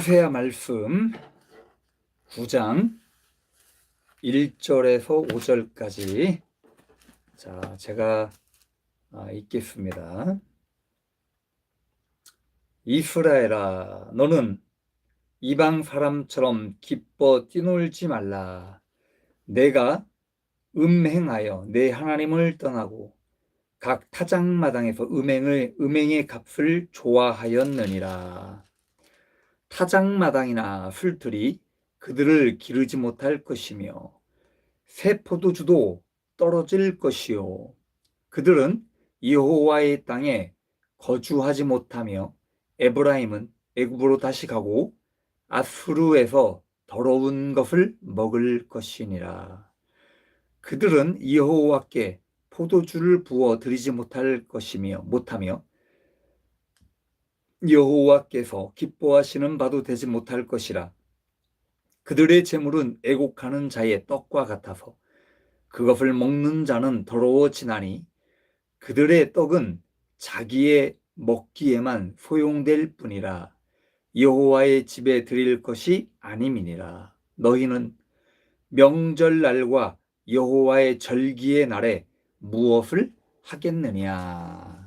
호세아 말씀 9장 1절에서 5절까지 제가 읽겠습니다. 이스라엘아, 너는 이방 사람처럼 기뻐 뛰놀지 말라. 내가 음행하여 내 하나님을 떠나고 각 타작마당에서 음행의 값을 좋아하였느니라. 타작마당이나 술틀이 그들을 기르지 못할 것이며 새 포도주도 떨어질 것이요, 그들은 여호와의 땅에 거주하지 못하며 에브라임은 애굽으로 다시 가고 아수르에서 더러운 것을 먹을 것이니라. 그들은 여호와께 포도주를 부어 드리지 못하며 여호와께서 기뻐하시는 바도 되지 못할 것이라. 그들의 재물은 애곡하는 자의 떡과 같아서 그것을 먹는 자는 더러워지나니 그들의 떡은 자기의 먹기에만 소용될 뿐이라 여호와의 집에 드릴 것이 아님이니라. 너희는 명절날과 여호와의 절기의 날에 무엇을 하겠느냐.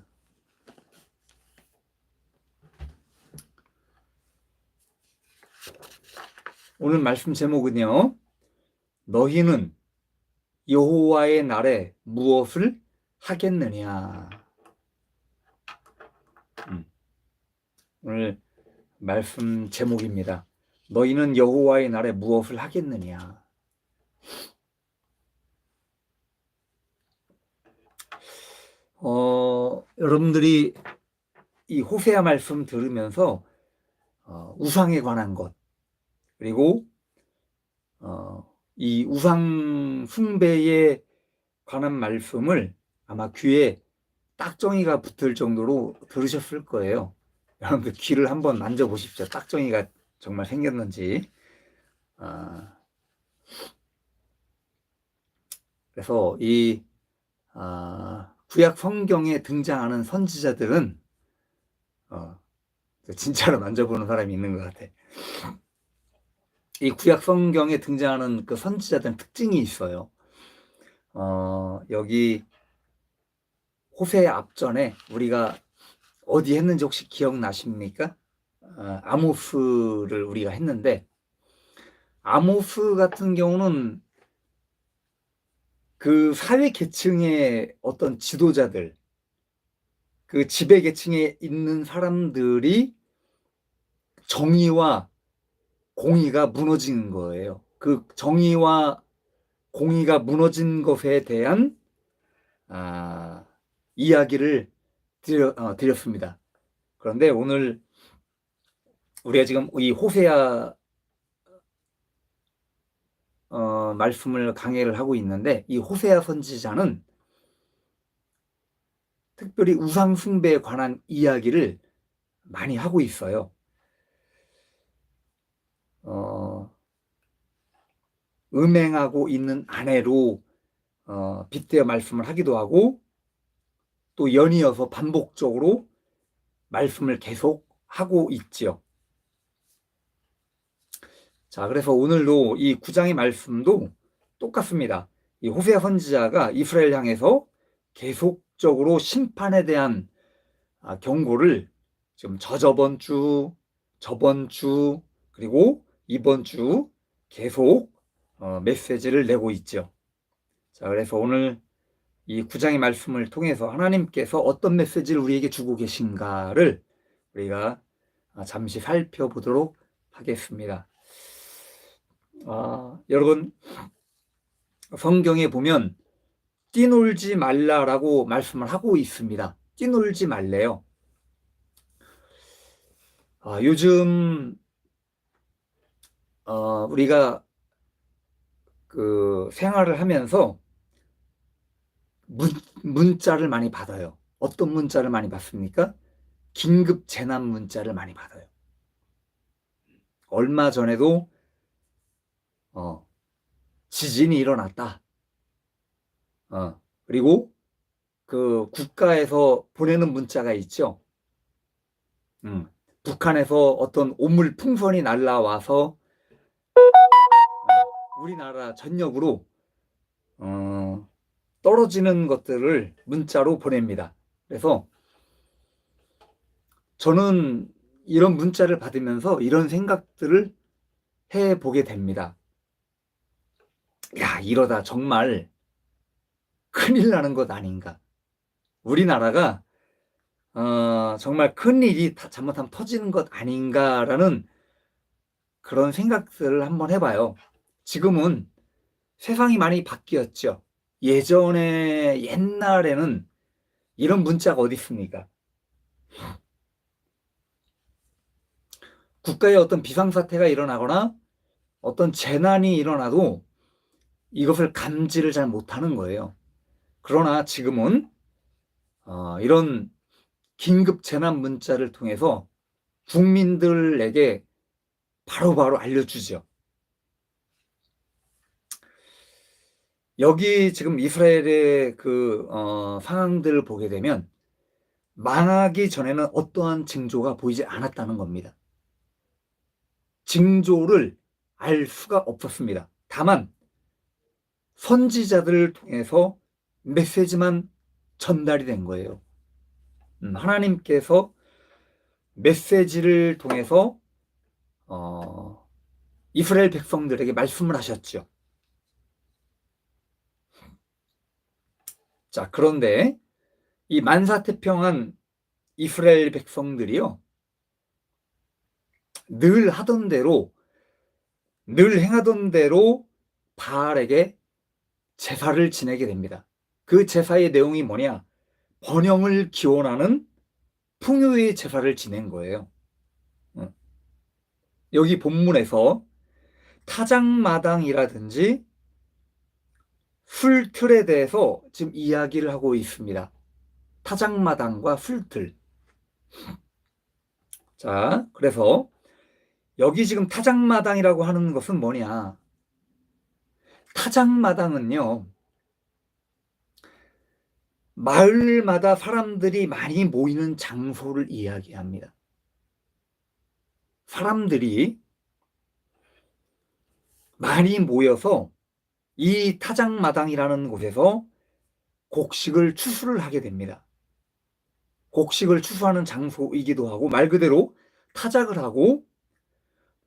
오늘 말씀 제목은요, 너희는 여호와의 날에 무엇을 하겠느냐. 오늘 말씀 제목입니다. 너희는 여호와의 날에 무엇을 하겠느냐. 여러분들이 이 호세아 말씀 들으면서 우상에 관한 것, 그리고 이 우상 숭배에 관한 말씀을 아마 귀에 딱정이가 붙을 정도로 들으셨을 거예요. 여러분들 귀를 한번 만져보십시오. 딱정이가 정말 생겼는지. 그래서 이 구약 성경에 등장하는 선지자들은 진짜로 만져보는 사람이 있는 것 같아. 이 구약 성경에 등장하는 그 선지자들은 특징이 있어요. 여기 호세 앞전에 우리가 어디 했는지 혹시 기억나십니까? 아모스를 우리가 했는데, 아모스 같은 경우는 그 사회 계층의 어떤 지도자들, 그 지배 계층에 있는 사람들이 정의와 공의가 무너진 거예요. 그 정의와 공의가 무너진 것에 대한 이야기를 드렸습니다. 그런데 오늘 우리가 지금 이 호세아 말씀을 강해를 하고 있는데, 이 호세아 선지자는 특별히 우상 숭배에 관한 이야기를 많이 하고 있어요. 음행하고 있는 아내로 빗대어 말씀을 하기도 하고, 또 연이어서 반복적으로 말씀을 계속 하고 있지요. 그래서 오늘도 이 9장의 말씀도 똑같습니다. 이 호세아 선지자가 이스라엘 향해서 계속적으로 심판에 대한 경고를 지금 저번 주, 그리고 이번 주 계속 메시지를 내고 있죠. 그래서 오늘 이 9장의 말씀을 통해서 하나님께서 어떤 메시지를 우리에게 주고 계신가를 우리가 잠시 살펴보도록 하겠습니다. 여러분, 성경에 보면 뛰놀지 말라라고 말씀을 하고 있습니다. 뛰놀지 말래요. 요즘 우리가 그 생활을 하면서 문자를 많이 받아요. 어떤 문자를 많이 받습니까? 긴급 재난 문자를 많이 받아요. 얼마 전에도 지진이 일어났다. 그리고 그 국가에서 보내는 문자가 있죠. 북한에서 어떤 오물 풍선이 날라와서 우리나라 전역으로 떨어지는 것들을 문자로 보냅니다. 그래서 저는 이런 문자를 받으면서 이런 생각들을 해보게 됩니다. 야, 이러다 정말 큰일 나는 것 아닌가. 우리나라가 정말 큰일이 잘못하면 터지는 것 아닌가라는 그런 생각들을 한번 해봐요. 지금은 세상이 많이 바뀌었죠. 옛날에는 이런 문자가 어디 있습니까? 국가에 어떤 비상사태가 일어나거나 어떤 재난이 일어나도 이것을 감지를 잘 못하는 거예요. 그러나 지금은 이런 긴급 재난 문자를 통해서 국민들에게 바로바로 알려주죠. 여기 지금 이스라엘의 그 상황들을 보게 되면 망하기 전에는 어떠한 징조가 보이지 않았다는 겁니다. 징조를 알 수가 없었습니다. 다만 선지자들을 통해서 메시지만 전달이 된 거예요. 하나님께서 메시지를 통해서 이스라엘 백성들에게 말씀을 하셨죠. 자, 그런데 이 만사태평한 이스라엘 백성들이요, 늘 하던 대로, 늘 행하던 대로 바알에게 제사를 지내게 됩니다. 그 제사의 내용이 뭐냐? 번영을 기원하는 풍요의 제사를 지낸 거예요. 여기 본문에서 타작마당이라든지 술틀에 대해서 지금 이야기를 하고 있습니다. 타작마당과 술틀. 자, 그래서 여기 지금 타작마당이라고 하는 것은 뭐냐? 타작마당은요, 마을마다 사람들이 많이 모이는 장소를 이야기합니다. 사람들이 많이 모여서 이 타작마당이라는 곳에서 곡식을 추수를 하게 됩니다. 곡식을 추수하는 장소이기도 하고 말 그대로 타작을 하고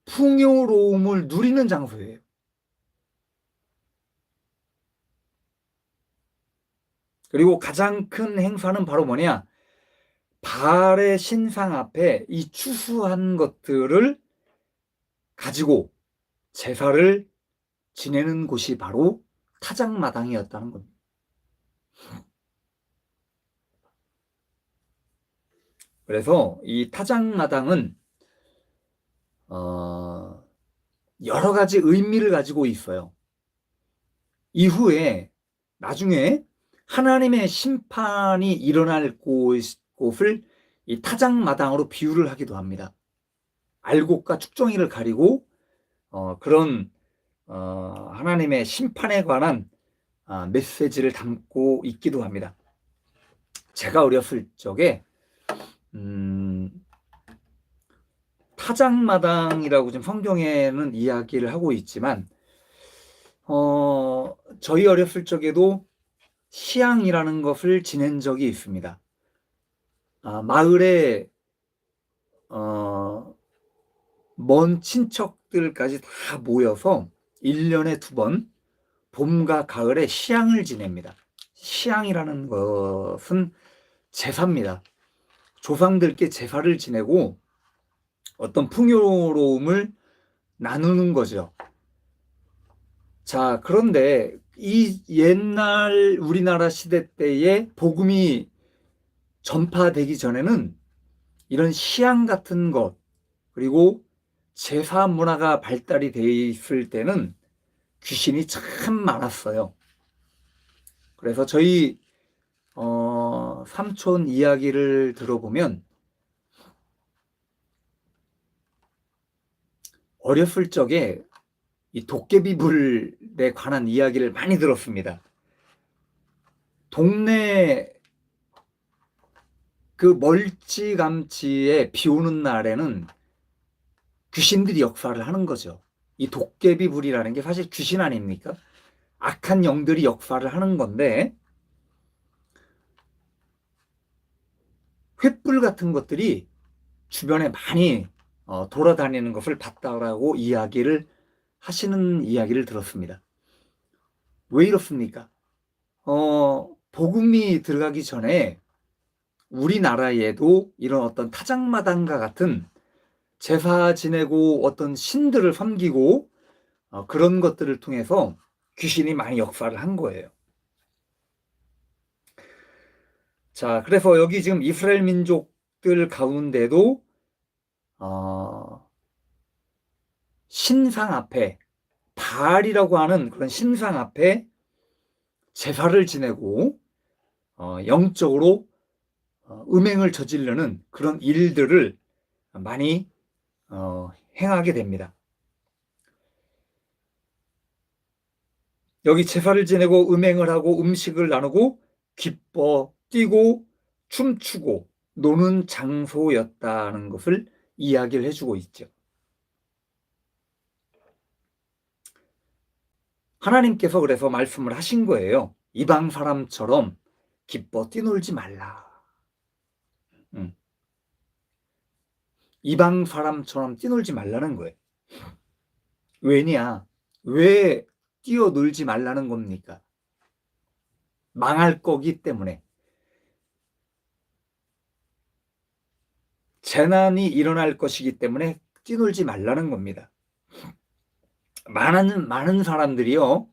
풍요로움을 누리는 장소예요. 그리고 가장 큰 행사는 바로 뭐냐? 바알의 신상 앞에 이 추수한 것들을 가지고 제사를 지내는 곳이 바로 타작마당이었다는 겁니다. 그래서 이 타작마당은 여러 가지 의미를 가지고 있어요. 이후에 나중에 하나님의 심판이 일어날 곳을 이 타작마당으로 비유를 하기도 합니다. 알곡과 축정이를 가리고 그런 하나님의 심판에 관한 메시지를 담고 있기도 합니다. 제가 어렸을 적에 타작마당이라고 지금 성경에는 이야기를 하고 있지만 저희 어렸을 적에도 시향이라는 것을 지낸 적이 있습니다. 마을에 먼 친척들까지 다 모여서 1년에 2번 봄과 가을에 시향을 지냅니다. 시향이라는 것은 제사입니다. 조상들께 제사를 지내고 어떤 풍요로움을 나누는 거죠. 자, 그런데 이 옛날 우리나라 시대 때에 복음이 전파되기 전에는 이런 시향 같은 것, 그리고 제사 문화가 발달이 돼 있을 때는 귀신이 참 많았어요. 그래서 저희 삼촌 이야기를 들어보면 어렸을 적에 이 도깨비불에 관한 이야기를 많이 들었습니다. 동네 그 멀찌감치에 비 오는 날에는 귀신들이 역사를 하는 거죠. 이 도깨비 불이라는 게 사실 귀신 아닙니까? 악한 영들이 역사를 하는 건데, 횃불 같은 것들이 주변에 많이 돌아다니는 것을 봤다라고 이야기를 하시는 이야기를 들었습니다. 왜 이렇습니까? 복음이 들어가기 전에 우리나라에도 이런 어떤 타작마당과 같은 제사 지내고 어떤 신들을 섬기고 그런 것들을 통해서 귀신이 많이 역사를 한 거예요. 자, 그래서 여기 지금 이스라엘 민족들 가운데도 신상 앞에, 바알이라고 하는 그런 신상 앞에 제사를 지내고 영적으로 음행을 저지르는 그런 일들을 많이 행하게 됩니다. 여기 제사를 지내고 음행을 하고 음식을 나누고 기뻐 뛰고 춤추고 노는 장소였다는 것을 이야기를 해주고 있죠. 하나님께서 그래서 말씀을 하신 거예요. 이방 사람처럼 기뻐 뛰놀지 말라. 이방 사람처럼 뛰놀지 말라는 거예요. 왜냐? 왜 뛰어놀지 말라는 겁니까? 망할 거기 때문에. 재난이 일어날 것이기 때문에 뛰놀지 말라는 겁니다. 많은 사람들이요,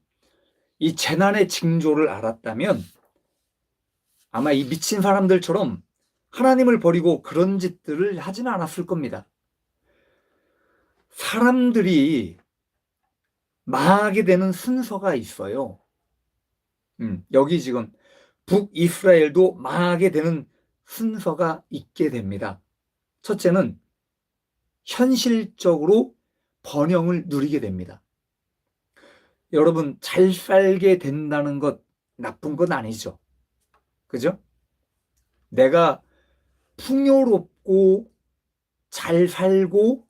이 재난의 징조를 알았다면 아마 이 미친 사람들처럼 하나님을 버리고 그런 짓들을 하지는 않았을 겁니다. 사람들이 망하게 되는 순서가 있어요. 여기 지금 북이스라엘도 망하게 되는 순서가 있게 됩니다. 첫째는 현실적으로 번영을 누리게 됩니다. 여러분, 잘 살게 된다는 것 나쁜 건 아니죠. 그죠? 내가 풍요롭고 잘 살고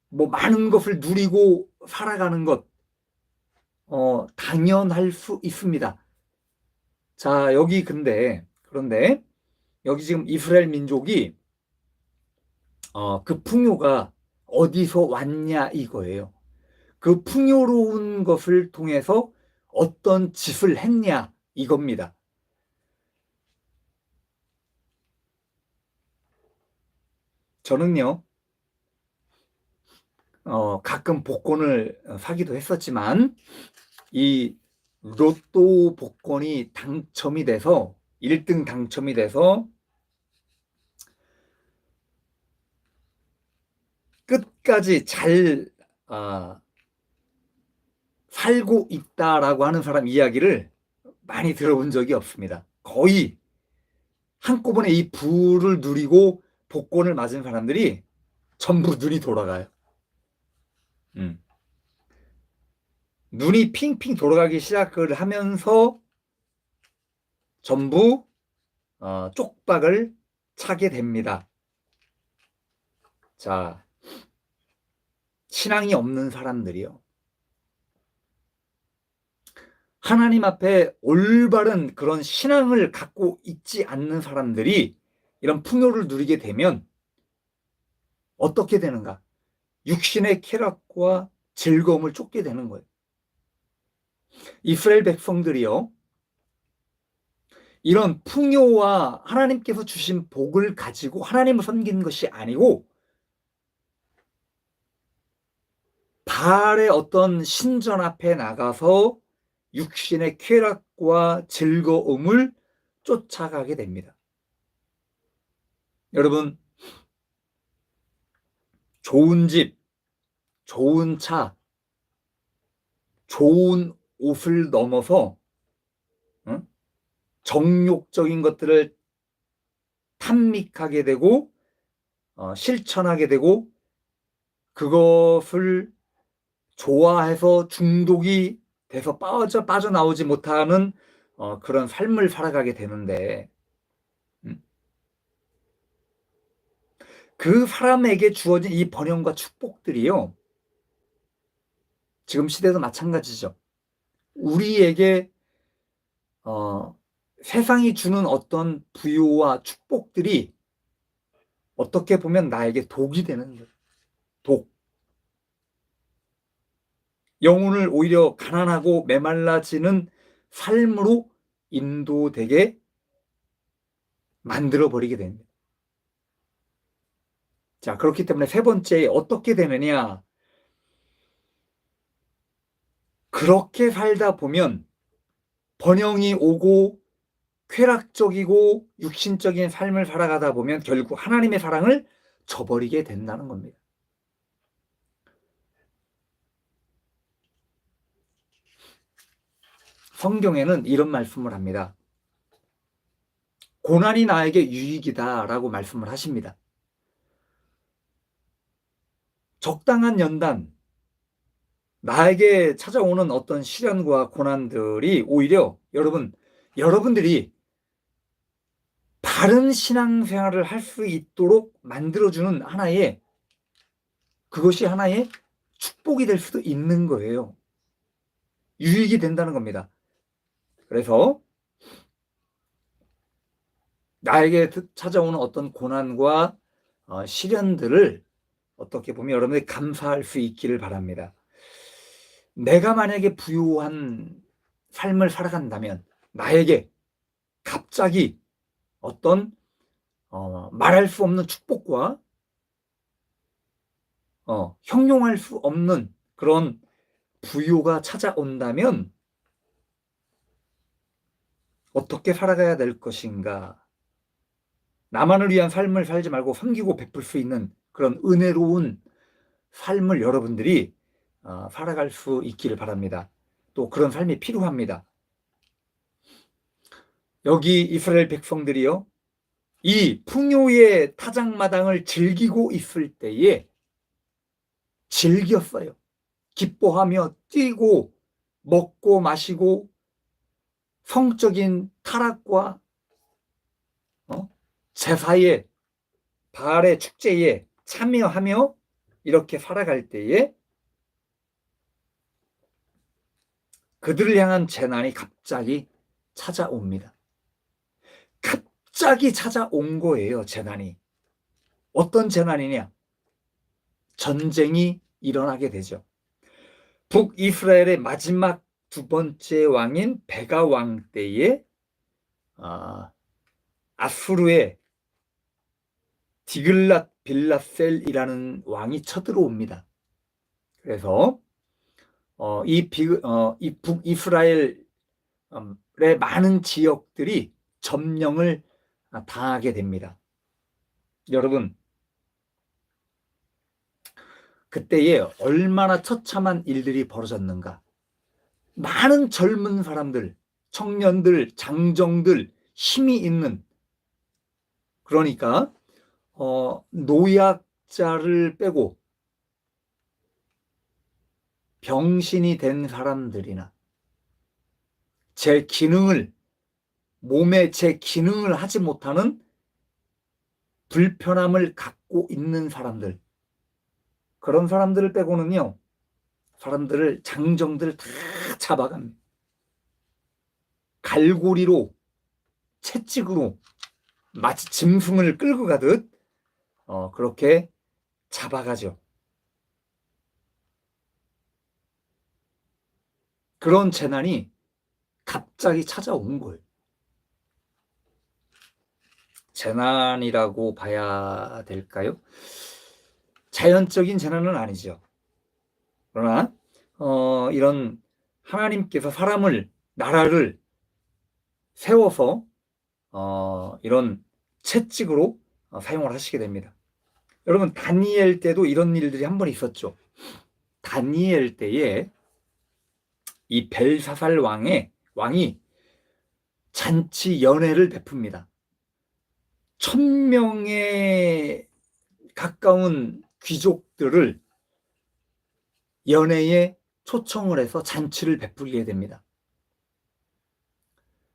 뭐 많은 것을 누리고 살아가는 것 당연할 수 있습니다. 자, 여기 그런데 여기 지금 이스라엘 민족이 그 풍요가 어디서 왔냐 이거예요. 그 풍요로운 것을 통해서 어떤 짓을 했냐 이겁니다. 저는요, 가끔 복권을 사기도 했었지만 이 로또 복권이 당첨이 돼서 1등 당첨이 돼서 끝까지 잘 살고 있다라고 하는 사람 이야기를 많이 들어본 적이 없습니다. 거의 한꺼번에 이 부를 누리고 복권을 맞은 사람들이 전부 눈이 돌아가요. 눈이 핑핑 돌아가기 시작을 하면서 전부 쪽박을 차게 됩니다. 자, 신앙이 없는 사람들이요, 하나님 앞에 올바른 그런 신앙을 갖고 있지 않는 사람들이 이런 풍요를 누리게 되면 어떻게 되는가? 육신의 쾌락과 즐거움을 쫓게 되는 거예요. 이스라엘 백성들이요, 이런 풍요와 하나님께서 주신 복을 가지고 하나님을 섬기는 것이 아니고 바알의 어떤 신전 앞에 나가서 육신의 쾌락과 즐거움을 쫓아가게 됩니다. 여러분, 좋은 집, 좋은 차, 좋은 옷을 넘어서 정욕적인 것들을 탐닉하게 되고 실천하게 되고 그것을 좋아해서 중독이 돼서 빠져나오지 못하는 그런 삶을 살아가게 되는데 그 사람에게 주어진 이 번영과 축복들이요, 지금 시대도 마찬가지죠. 우리에게 세상이 주는 어떤 부요와 축복들이 어떻게 보면 나에게 독이 되는 거예요. 독. 영혼을 오히려 가난하고 메말라지는 삶으로 인도되게 만들어버리게 됩니다. 자, 그렇기 때문에 세 번째 어떻게 되느냐. 그렇게 살다 보면 번영이 오고 쾌락적이고 육신적인 삶을 살아가다 보면 결국 하나님의 사랑을 저버리게 된다는 겁니다. 성경에는 이런 말씀을 합니다. 고난이 나에게 유익이다라고 말씀을 하십니다. 적당한 연단, 나에게 찾아오는 어떤 시련과 고난들이 오히려 여러분들이 바른 신앙생활을 할 수 있도록 만들어주는 그것이 하나의 축복이 될 수도 있는 거예요. 유익이 된다는 겁니다. 그래서 나에게 찾아오는 어떤 고난과 시련들을 어떻게 보면 여러분들이 감사할 수 있기를 바랍니다. 내가 만약에 부유한 삶을 살아간다면 나에게 갑자기 어떤 말할 수 없는 축복과 형용할 수 없는 그런 부요가 찾아온다면 어떻게 살아가야 될 것인가? 나만을 위한 삶을 살지 말고 섬기고 베풀 수 있는 그런 은혜로운 삶을 여러분들이 살아갈 수 있기를 바랍니다. 또 그런 삶이 필요합니다. 여기 이스라엘 백성들이요, 이 풍요의 타작마당을 즐기고 있을 때에 즐겼어요. 기뻐하며 뛰고 먹고 마시고 성적인 타락과 제사에 바알의 축제에 참여하며 이렇게 살아갈 때에 그들을 향한 재난이 갑자기 찾아옵니다. 갑자기 찾아온 거예요, 재난이. 어떤 재난이냐? 전쟁이 일어나게 되죠. 북이스라엘의 마지막 두 번째 왕인 베가 왕 때에 아수르의 디글랏 빌라셀이라는 왕이 쳐들어옵니다. 그래서 이 북이스라엘의 많은 지역들이 점령을 당하게 됩니다. 여러분, 그때에 얼마나 처참한 일들이 벌어졌는가. 많은 젊은 사람들, 청년들, 장정들, 힘이 있는, 그러니까 노약자를 빼고 병신이 된 사람들이나 몸의 제 기능을 하지 못하는 불편함을 갖고 있는 사람들, 그런 사람들을 빼고는요, 장정들을 다 잡아갑니다. 갈고리로, 채찍으로 마치 짐승을 끌고 가듯 그렇게 잡아가죠. 그런 재난이 갑자기 찾아온 거예요. 재난이라고 봐야 될까요? 자연적인 재난은 아니죠. 그러나 이런 하나님께서 나라를 세워서 이런 채찍으로 사용을 하시게 됩니다. 여러분, 다니엘 때도 이런 일들이 한 번 있었죠. 다니엘 때에 이 벨사살 왕이 잔치 연회를 베풉니다. 1000명에 가까운 귀족들을 연회에 초청을 해서 잔치를 베풀게 됩니다.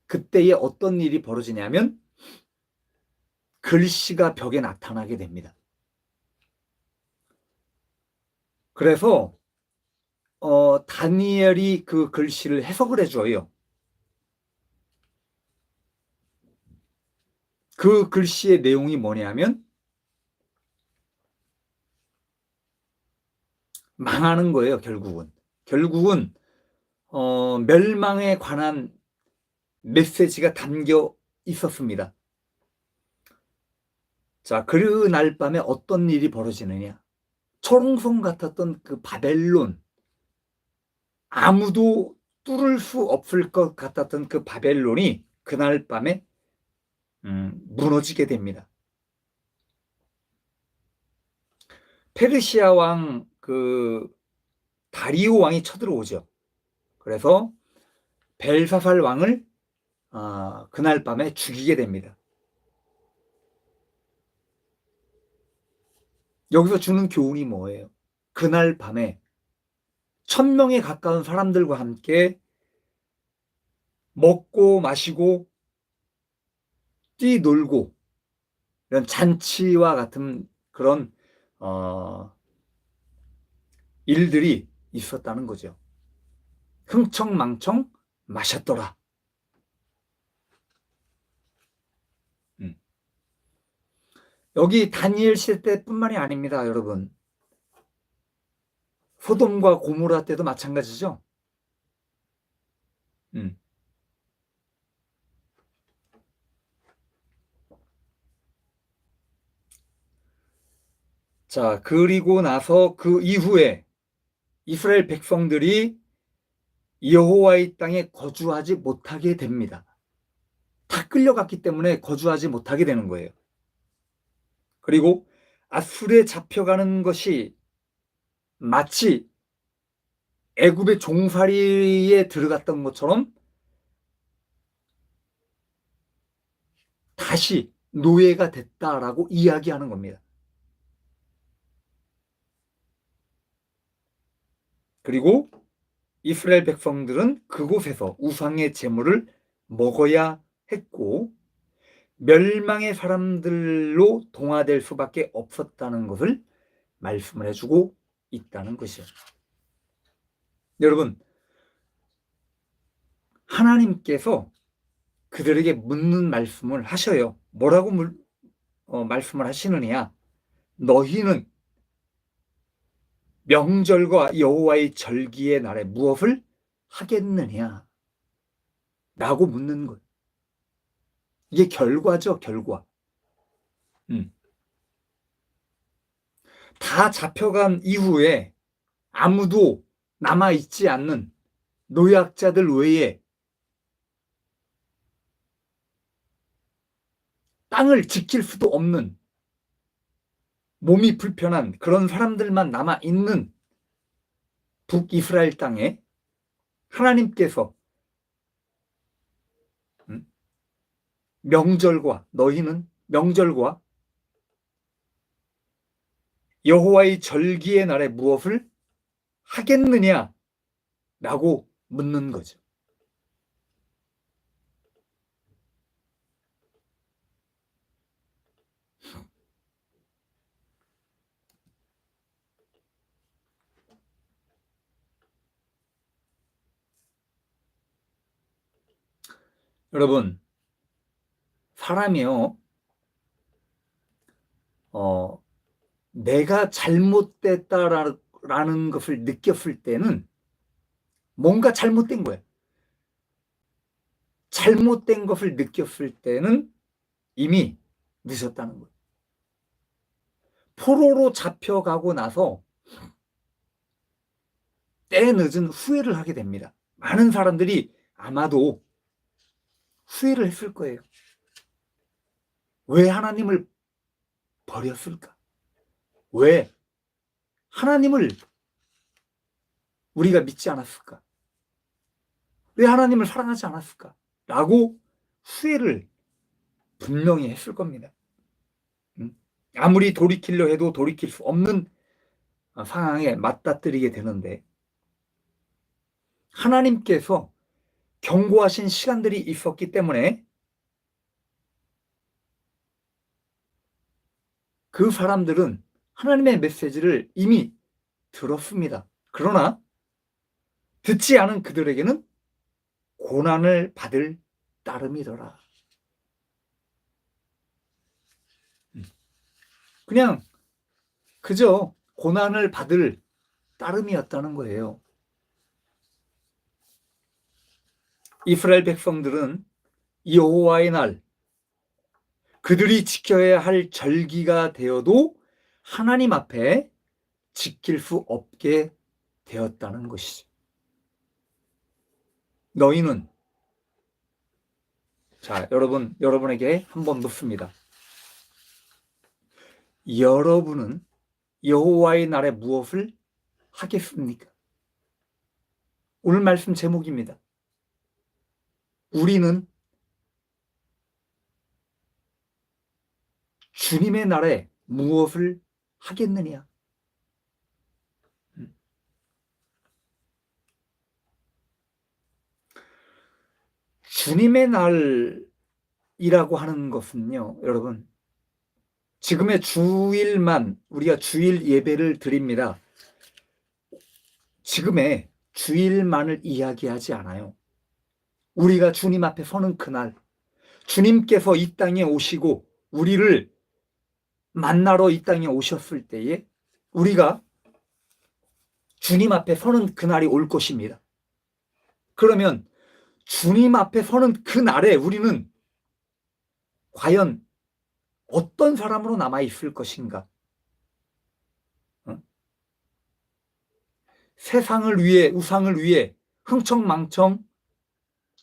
그때에 어떤 일이 벌어지냐면 글씨가 벽에 나타나게 됩니다. 그래서 다니엘이 그 글씨를 해석을 해줘요. 그 글씨의 내용이 뭐냐면 망하는 거예요. 결국은 멸망에 관한 메시지가 담겨 있었습니다. 자, 그날 밤에 어떤 일이 벌어지느냐. 초롱성 같았던 그 바벨론, 아무도 뚫을 수 없을 것 같았던 그 바벨론이 그날 밤에 무너지게 됩니다. 페르시아 왕 다리오 왕이 쳐들어오죠. 그래서 벨사살 왕을 그날 밤에 죽이게 됩니다. 여기서 주는 교훈이 뭐예요? 그날 밤에 1000명에 가까운 사람들과 함께 먹고 마시고 뛰놀고 이런 잔치와 같은 그런 일들이 있었다는 거죠. 흥청망청 마셨더라. 여기 다니엘 시대뿐만이 아닙니다, 여러분. 소돔과 고모라 때도 마찬가지죠. 자, 그리고 나서 그 이후에 이스라엘 백성들이 여호와의 땅에 거주하지 못하게 됩니다. 다 끌려갔기 때문에 거주하지 못하게 되는 거예요. 그리고 아수르에 잡혀가는 것이 마치 애굽의 종살이에 들어갔던 것처럼 다시 노예가 됐다라고 이야기하는 겁니다. 그리고 이스라엘 백성들은 그곳에서 우상의 제물을 먹어야 했고 멸망의 사람들로 동화될 수밖에 없었다는 것을 말씀을 해주고 있다는 것이죠. 여러분, 하나님께서 그들에게 묻는 말씀을 하셔요. 뭐라고 말씀을 하시느냐? 너희는 명절과 여호와의 절기의 날에 무엇을 하겠느냐? 라고 묻는 거예요. 이게 결과죠, 결과. 다 잡혀간 이후에 아무도 남아있지 않는 노약자들 외에 땅을 지킬 수도 없는 몸이 불편한 그런 사람들만 남아있는 북이스라엘 땅에 하나님께서 너희는 명절과 여호와의 절기의 날에 무엇을 하겠느냐라고 묻는 거죠. 여러분, 사람이요, 내가 잘못됐다라는 것을 느꼈을 때는 뭔가 잘못된 거예요. 잘못된 것을 느꼈을 때는 이미 늦었다는 거예요. 포로로 잡혀가고 나서 때 늦은 후회를 하게 됩니다. 많은 사람들이 아마도 후회를 했을 거예요. 왜 하나님을 버렸을까? 왜 하나님을 우리가 믿지 않았을까? 왜 하나님을 사랑하지 않았을까? 라고 후회를 분명히 했을 겁니다. 아무리 돌이키려 해도 돌이킬 수 없는 상황에 맞닥뜨리게 되는데 하나님께서 경고하신 시간들이 있었기 때문에 그 사람들은 하나님의 메시지를 이미 들었습니다. 그러나 듣지 않은 그들에게는 고난을 받을 따름이더라. 그냥 그저 고난을 받을 따름이었다는 거예요. 이스라엘 백성들은 여호와의 날, 그들이 지켜야 할 절기가 되어도 하나님 앞에 지킬 수 없게 되었다는 것이죠. 너희는, 자, 여러분에게 한번 묻습니다. 여러분은 여호와의 날에 무엇을 하겠습니까? 오늘 말씀 제목입니다. 우리는 주님의 날에 무엇을 하겠느냐? 주님의 날이라고 하는 것은요, 여러분, 지금의 주일만 우리가 주일 예배를 드립니다. 지금의 주일만을 이야기하지 않아요. 우리가 주님 앞에 서는 그날, 주님께서 이 땅에 오시고 우리를 만나러 이 땅에 오셨을 때에 우리가 주님 앞에 서는 그날이 올 것입니다. 그러면 주님 앞에 서는 그날에 우리는 과연 어떤 사람으로 남아있을 것인가? 세상을 위해, 우상을 위해 흥청망청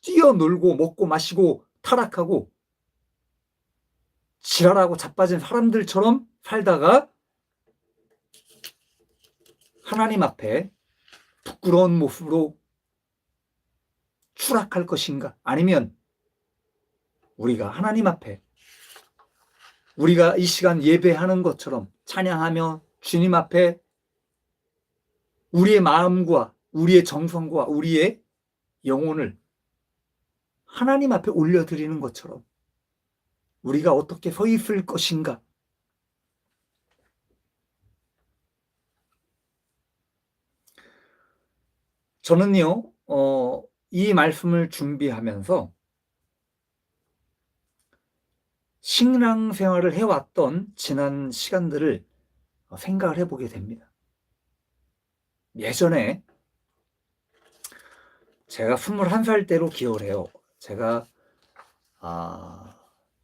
뛰어놀고 먹고 마시고 타락하고 지랄하고 자빠진 사람들처럼 살다가 하나님 앞에 부끄러운 모습으로 추락할 것인가? 아니면 우리가 하나님 앞에 우리가 이 시간 예배하는 것처럼 찬양하며 주님 앞에 우리의 마음과 우리의 정성과 우리의 영혼을 하나님 앞에 올려드리는 것처럼 우리가 어떻게 서 있을 것인가? 저는요, 이 말씀을 준비하면서 신앙생활을 해왔던 지난 시간들을 생각을 해보게 됩니다. 예전에 제가 21살 때로 기억을 해요. 제가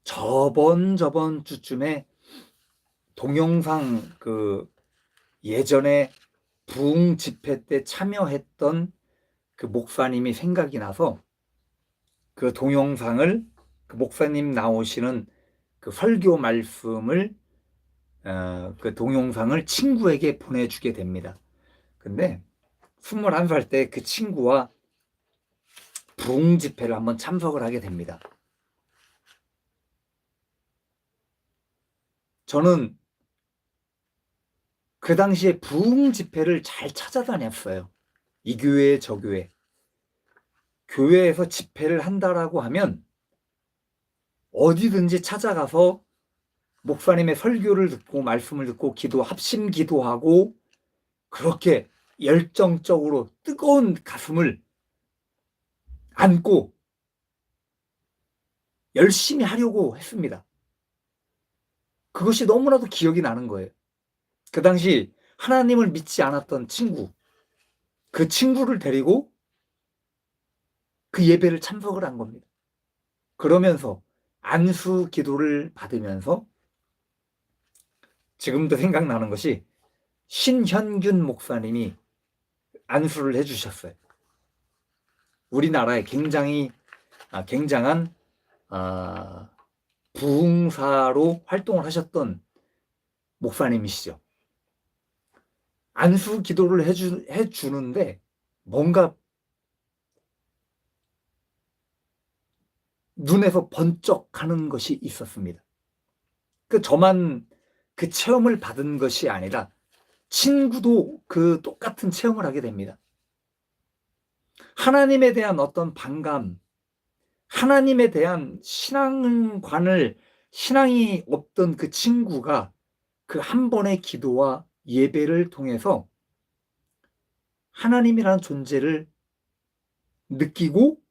저번 주쯤에 동영상 예전에 부흥 집회 때 참여했던 그 목사님이 생각이 나서 그 동영상을 그 목사님 나오시는 그 설교 말씀을 그 동영상을 친구에게 보내주게 됩니다. 근데 21살 때 그 친구와 부흥 집회를 한번 참석을 하게 됩니다. 저는 그 당시에 부흥 집회를 잘 찾아다녔어요. 이 교회, 저 교회. 교회에서 집회를 한다라고 하면 어디든지 찾아가서 목사님의 설교를 듣고 말씀을 듣고 합심 기도하고 그렇게 열정적으로 뜨거운 가슴을 안고 열심히 하려고 했습니다. 그것이 너무나도 기억이 나는 거예요. 그 당시 하나님을 믿지 않았던 친구, 그 친구를 데리고 그 예배를 참석을 한 겁니다. 그러면서 안수 기도를 받으면서 지금도 생각나는 것이 신현균 목사님이 안수를 해주셨어요. 우리나라에 굉장한 부흥사로 활동을 하셨던 목사님이시죠. 안수 기도를 해주는데 뭔가 눈에서 번쩍하는 것이 있었습니다. 저만 그 체험을 받은 것이 아니라 친구도 그 똑같은 체험을 하게 됩니다. 하나님에 대한 어떤 반감, 하나님에 대한 신앙이 없던 그 친구가 그 한 번의 기도와 예배를 통해서 하나님이라는 존재를 느끼고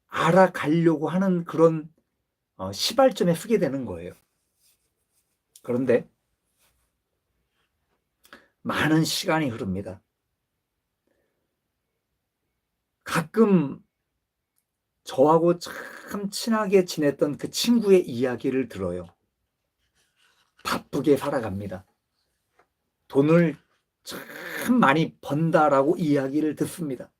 알아가려고 하는 그런 시발점에 서게 되는 거예요. 그런데 많은 시간이 흐릅니다. 가끔 저하고 참 친하게 지냈던 그 친구의 이야기를 들어요. 바쁘게 살아갑니다. 돈을 참 많이 번다라고 이야기를 듣습니다.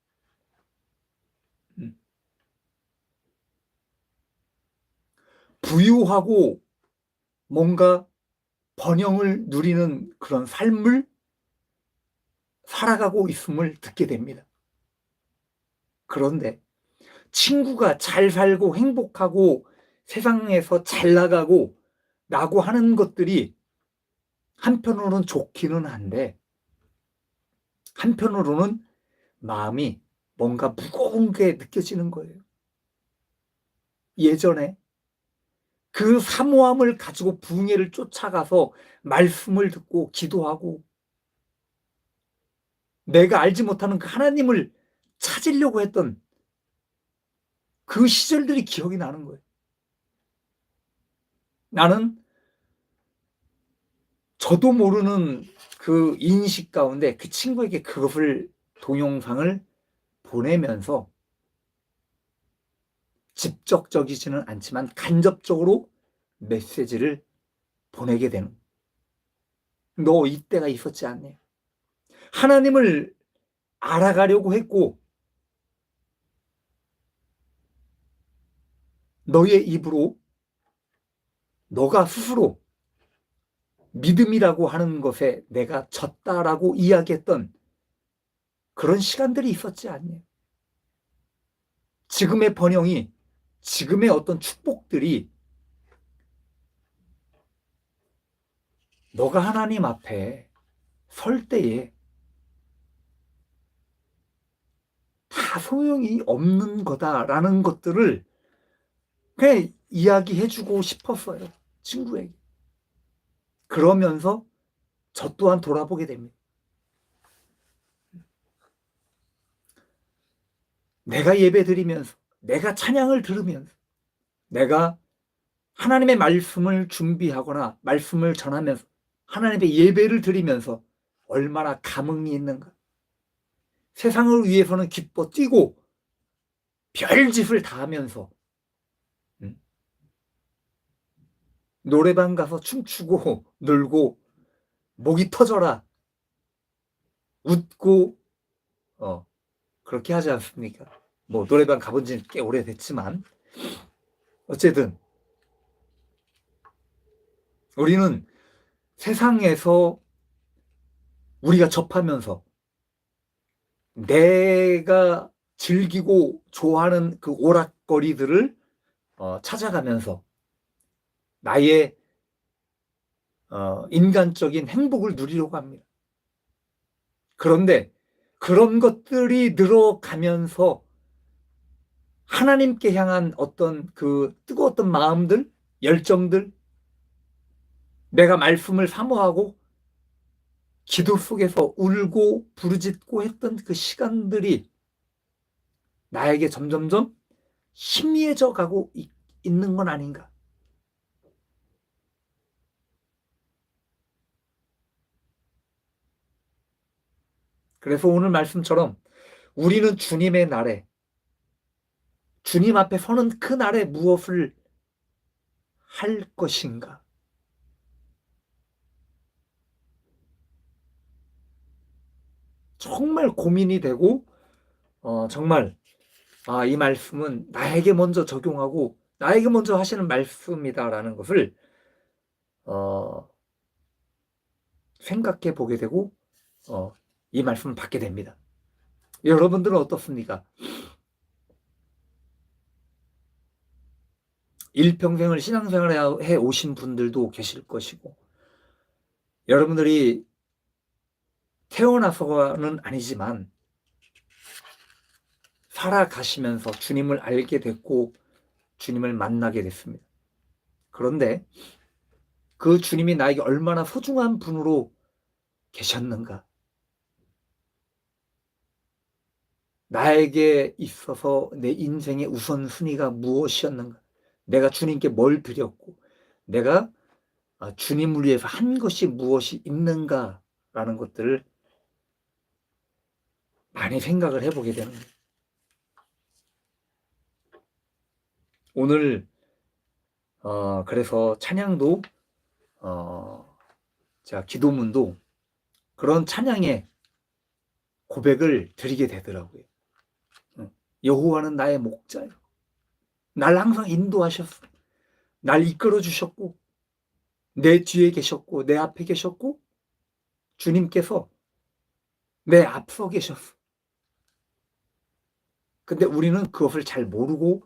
부유하고 뭔가 번영을 누리는 그런 삶을 살아가고 있음을 듣게 됩니다. 그런데 친구가 잘 살고 행복하고 세상에서 잘 나가고 라고 하는 것들이 한편으로는 좋기는 한데 한편으로는 마음이 뭔가 무거운 게 느껴지는 거예요. 예전에 그 사모함을 가지고 부흥회를 쫓아가서 말씀을 듣고 기도하고 내가 알지 못하는 그 하나님을 찾으려고 했던 그 시절들이 기억이 나는 거예요. 나는 저도 모르는 그 인식 가운데 그 친구에게 그것을 동영상을 보내면서 직접적이지는 않지만 간접적으로 메시지를 보내게 되는, 너 이때가 있었지 않니? 하나님을 알아가려고 했고 너의 입으로 너가 스스로 믿음이라고 하는 것에 내가 졌다라고 이야기했던 그런 시간들이 있었지 않니? 지금의 번영이, 지금의 어떤 축복들이 너가 하나님 앞에 설 때에 다 소용이 없는 거다라는 것들을 그냥 이야기해주고 싶었어요, 친구에게. 그러면서 저 또한 돌아보게 됩니다. 내가 예배드리면서, 내가 찬양을 들으면서, 내가 하나님의 말씀을 준비하거나 말씀을 전하면서 하나님의 예배를 드리면서 얼마나 감흥이 있는가. 세상을 위해서는 기뻐 뛰고 별짓을 다 하면서 노래방 가서 춤추고 놀고 목이 터져라 웃고 그렇게 하지 않습니까? 뭐 노래방 가본 지는 꽤 오래됐지만 어쨌든 우리는 세상에서 우리가 접하면서 내가 즐기고 좋아하는 그 오락거리들을 찾아가면서 나의 인간적인 행복을 누리려고 합니다. 그런데 그런 것들이 늘어가면서 하나님께 향한 어떤 그 뜨거웠던 마음들, 열정들, 내가 말씀을 사모하고 기도 속에서 울고 부르짖고 했던 그 시간들이 나에게 점점점 희미해져 가고 있는 건 아닌가. 그래서 오늘 말씀처럼 우리는 주님의 날에, 주님 앞에 서는 그 날에 무엇을 할 것인가. 정말 고민이 되고 정말 이 말씀은 나에게 먼저 적용하고 나에게 먼저 하시는 말씀이다라는 것을 생각해 보게 되고 이 말씀을 받게 됩니다. 여러분들은 어떻습니까? 일평생을 신앙생활을 해 오신 분들도 계실 것이고 여러분들이 태어나서는 아니지만 살아가시면서 주님을 알게 됐고 주님을 만나게 됐습니다. 그런데 그 주님이 나에게 얼마나 소중한 분으로 계셨는가? 나에게 있어서 내 인생의 우선순위가 무엇이었는가? 내가 주님께 뭘 드렸고 내가 주님을 위해서 한 것이 무엇이 있는가라는 것들을 많이 생각을 해보게 되는 거예요. 오늘 그래서 찬양도 자 기도문도 그런 찬양의 고백을 드리게 되더라고요. 여호와는 나의 목자요. 날 항상 인도하셨어. 날 이끌어 주셨고 내 뒤에 계셨고 내 앞에 계셨고 주님께서 내 앞서 계셨어. 근데 우리는 그것을 잘 모르고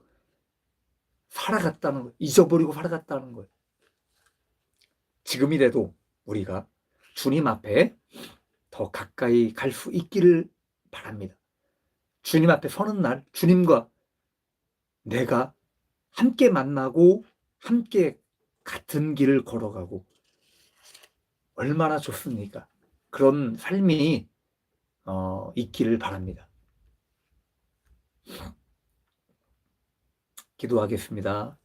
살아갔다는 거예요. 잊어버리고 살아갔다는 거예요. 지금이라도 우리가 주님 앞에 더 가까이 갈 수 있기를 바랍니다. 주님 앞에 서는 날 주님과 내가 함께 만나고 함께 같은 길을 걸어가고 얼마나 좋습니까? 그런 삶이 있기를 바랍니다. 기도하겠습니다.